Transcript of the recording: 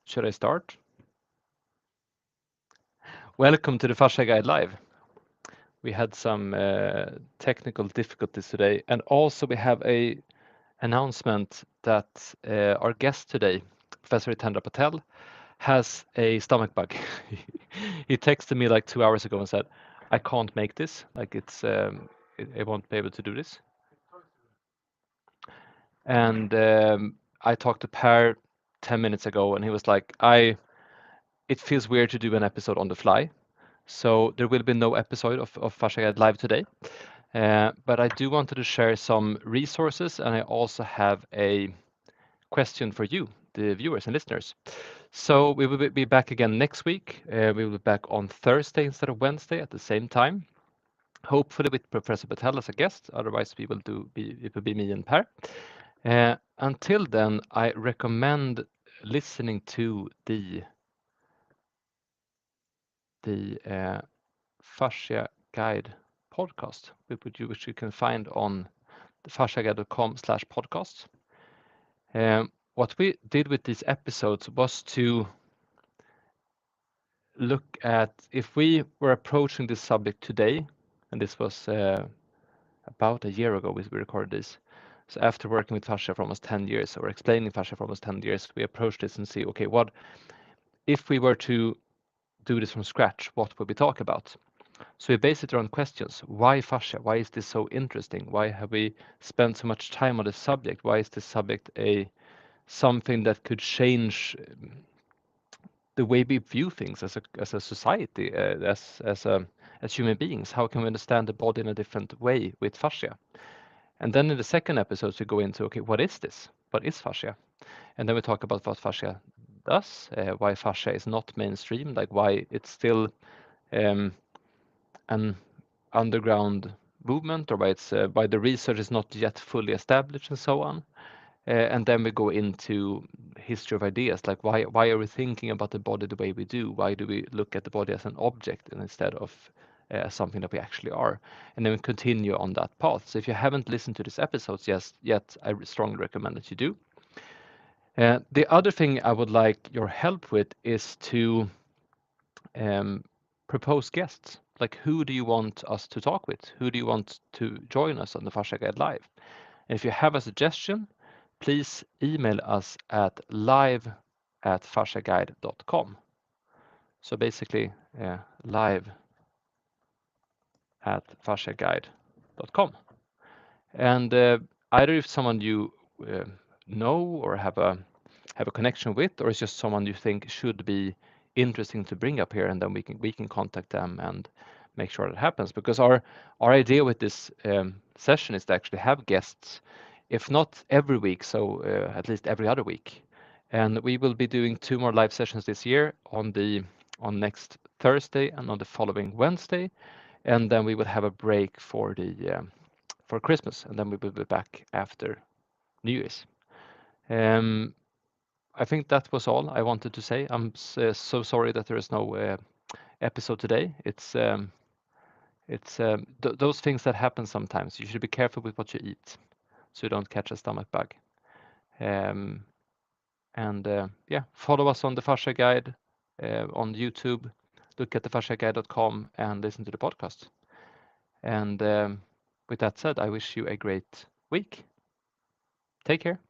Should I start? Welcome to the Fascia Guide Live. We had some technical difficulties today, and also we have a announcement that our guest today, Professor Hitendra Patel, has a stomach bug. He texted me like 2 hours ago and said, "I can't make this. Like I won't be able to do this." And I talked to Per 10 minutes ago, and he was like, It feels weird to do an episode on the fly." So there will be no episode of Fascia Guide Live today. But I do wanted to share some resources, and I also have a question for you, the viewers and listeners. So we will be back again next week. We will be back on Thursday instead of Wednesday at the same time. Hopefully with Professor Patel as a guest. Otherwise, it will be me and Per. Until then, I recommend listening to the Fascia Guide podcast, which you can find on the fasciaguide.com/podcast. What we did with these episodes was to look at if we were approaching this subject today, and this was about a year ago we recorded this. So after working with fascia for almost 10 years, or explaining fascia for almost 10 years, we approached this and see, okay, what if we were to do this from scratch, what would we talk about? So we based it around questions. Why fascia? Why is this so interesting? Why have we spent so much time on this subject? Why is this subject something that could change the way we view things as a society, as human beings? How can we understand the body in a different way with fascia? And then in the second episode, we go into, okay, what is this? What is fascia? And then we talk about what fascia does, why fascia is not mainstream, like why it's still um, an underground movement, or why the research is not yet fully established, and so on. And then we go into history of ideas, like why are we thinking about the body the way we do? Why do we look at the body as an object instead of something that we actually are? And then we continue on that path. So if you haven't listened to these episodes yet, I strongly recommend that you do. The other thing I would like your help with is to um, propose guests. Like, who do you want us to talk with? Who do you want to join us on the Fascia Guide Live? And if you have a suggestion, please email us at live@fasciaguide.com. So basically, live@fasciaguide.com. And either if someone you uh, know or have a connection with, or it's just someone you think should be interesting to bring up here, and then we can contact them and make sure that happens. Because our idea with this session is to actually have guests, if not every week, so at least every other week. And we will be doing 2 more live sessions this year on next Thursday and on the following Wednesday, and then we will have a break for Christmas, and then we will be back after New Year's. Um, I think that was all I wanted to say. I'm so sorry that there is no episode today. It's those things that happen sometimes. You should be careful with what you eat, so you don't catch a stomach bug. Um, and yeah, follow us on the Fascia Guide on YouTube. Look at the fasciaguide.com and listen to the podcast. And with that said, I wish you a great week. Take care.